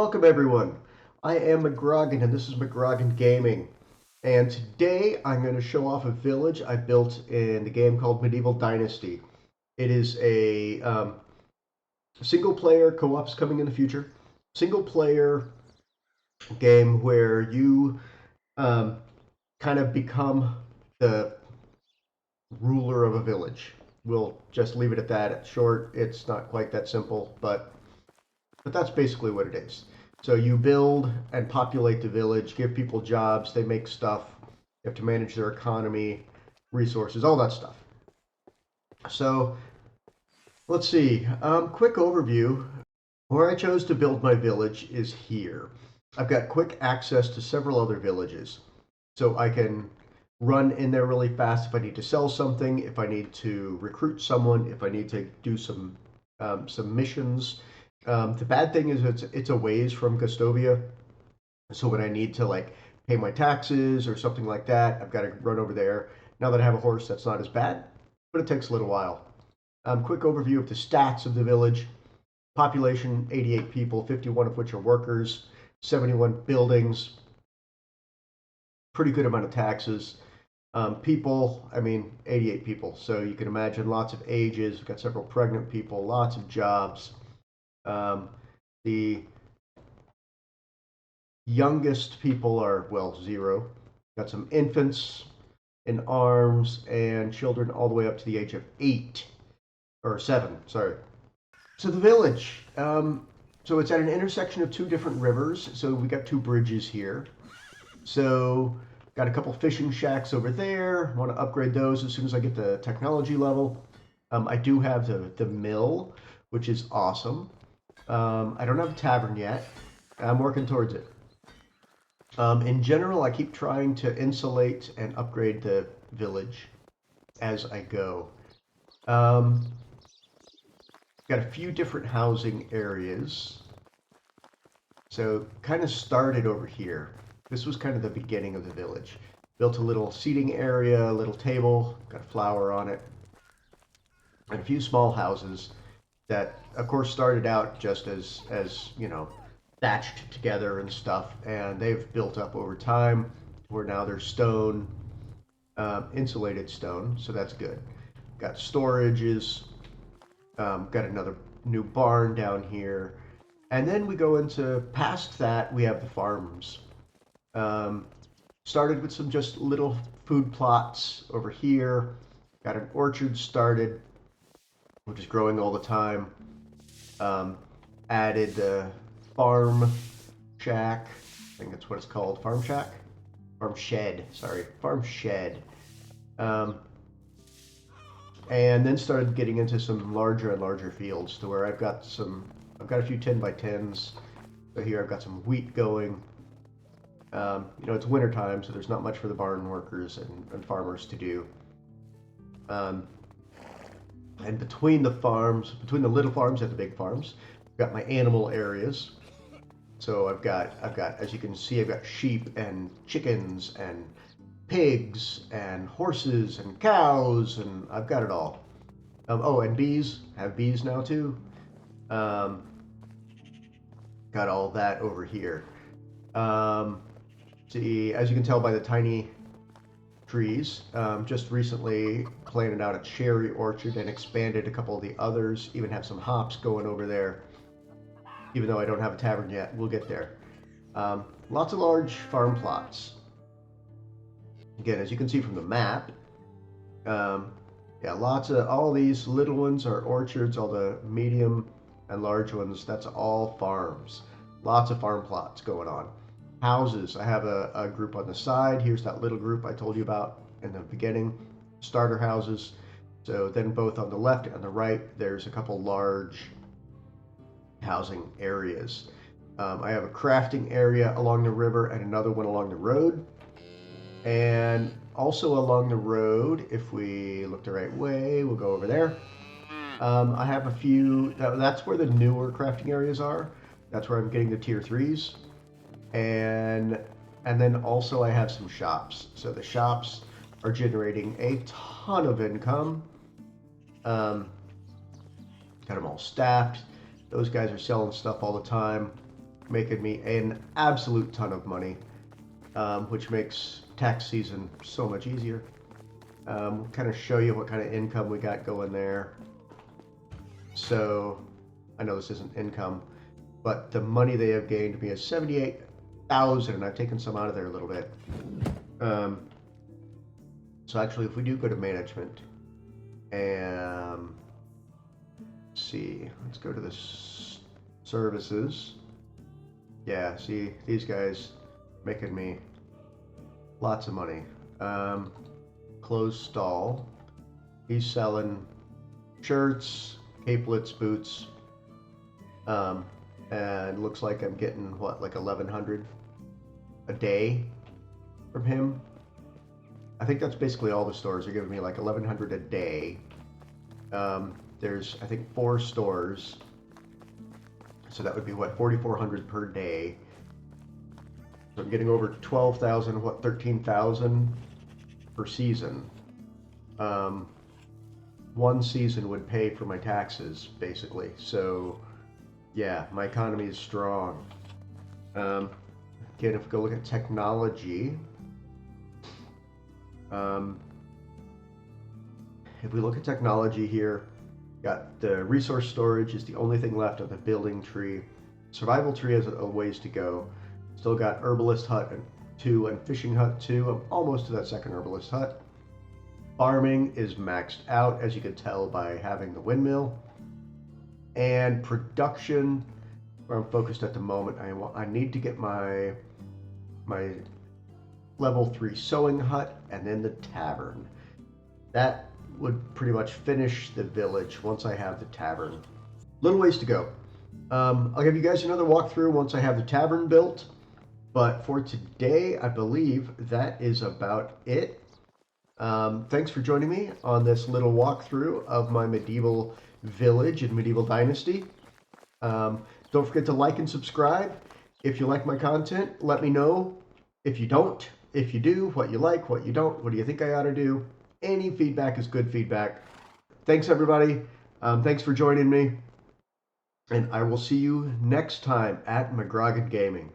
Welcome everyone. I am McGrogan and this is McGrogan Gaming. And today I'm going to show off a village I built in the game called Medieval Dynasty. It is a single player co-op's coming in the future. Single player game where you um, kind of become the ruler of a village. We'll just leave it at that. It's short. It's not quite that simple, but that's basically what it is. So you build and populate the village, give people jobs, they make stuff, you have to manage their economy, resources, all that stuff. So let's see, quick overview. Where I chose to build my village is here. I've got quick access to several other villages. So I can run in there really fast if I need to sell something, if I need to recruit someone, if I need to do some missions. The bad thing is it's a ways from Gustovia, so when I need to like pay my taxes or something like that, I've got to run over there. Now that I have a horse, that's not as bad, but it takes a little while. Quick overview of the stats of the village. Population 88 people, 51 of which are workers, 71 buildings, pretty good amount of taxes. People, I mean, 88 people. So you can imagine lots of ages. We've got several pregnant people, lots of jobs. Um, the youngest people are, well, 0. Got some infants in arms and children all the way up to the age of 8 or 7, sorry. So the village. So it's at an intersection of two different rivers. So we got two bridges here. So got a couple fishing shacks over there. Want to upgrade those as soon as I get the technology level. I do have the mill, which is awesome. I don't have a tavern yet. I'm working towards it. In general, I keep trying to insulate and upgrade the village as I go. Um, got a few different housing areas. So kind of started over here. This was kind of the beginning of the village. Built a little seating area, a little table, got a flower on it, and a few small houses that, of course, started out just as you know, thatched together and stuff, and they've built up over time where now they're stone, insulated stone, so that's good. Got storages, got another new barn down here, and then we go into past that we have the farms. Um, Started with some just little food plots over here. Got an orchard started, which is growing all the time. Um, Added the farm shack. I think that's what it's called. Farm shack? Farm shed. Sorry. Farm shed. Um, and then started getting into some larger and larger fields to where I've got a few 10 by 10s. So here I've got some wheat going. It's winter time, so there's not much for the barn workers and farmers to do. Um, and between the farms, between the little farms and the big farms, I've got my animal areas. So I've got, as you can see, I've got sheep and chickens and pigs and horses and cows, and I've got it all. Oh, and bees. I have bees now too. Um, got all that over here. See, as you can tell by the tiny trees, just recently planted out a cherry orchard and expanded a couple of the others, even have some hops going over there. Even though I don't have a tavern yet, we'll get there. Lots of large farm plots. Again, as you can see from the map, yeah, lots of, all these little ones are orchards, all the medium and large ones, that's all farms. Lots of farm plots going on. Houses, I have a group on the side. Here's that little group I told you about in the beginning. Starter houses. So then both on the left and the right, there's a couple large housing areas. I have a crafting area along the river and another one along the road. And also along the road, if we look the right way, we'll go over there. I have a few, that's where the newer crafting areas are. That's where I'm getting the tier 3s. And then also I have some shops. So the shops are generating a ton of income. Got them all staffed. Those guys are selling stuff all the time. making me an absolute ton of money, which makes tax season so much easier. Kind of show you what kind of income we got going there. So I know this isn't income, but the money they have gained me is 78,000, and I've taken some out of there a little bit. So actually, if we do go to management, and let's see, let's go to the services. Yeah, see, these guys making me lots of money. Closed stall. He's selling shirts, capelets, boots, and looks like I'm getting what, like 1,100 a day from him. I think that's basically all the stores are giving me, like 1,100 a day. There's, I think, 4 stores, so that would be what, 4,400 per day. So I'm getting over 12,000, what, 13,000 per season. One season would pay for my taxes, basically. So, yeah, my economy is strong. Again, if we go look at technology, if we look at technology here, got the resource storage is the only thing left of the building tree. Survival tree has a ways to go. Still got herbalist hut 2 and fishing hut 2. I'm almost to that second herbalist hut. Farming is maxed out, as you can tell by having the windmill. And production, where I'm focused at the moment, I need to get my level 3 sewing hut and then the tavern. That would pretty much finish the village once I have the tavern. Little ways to go. I'll give you guys another walkthrough once I have the tavern built. But for today, I believe that is about it. Thanks for joining me on this little walkthrough of my medieval village in Medieval Dynasty. Don't forget to like and subscribe. If you like my content, let me know. If you don't, if you do, what you like, what you don't, what do you think I ought to do? Any feedback is good feedback. Thanks, everybody. Thanks for joining me. And I will see you next time at McGrogan Gaming.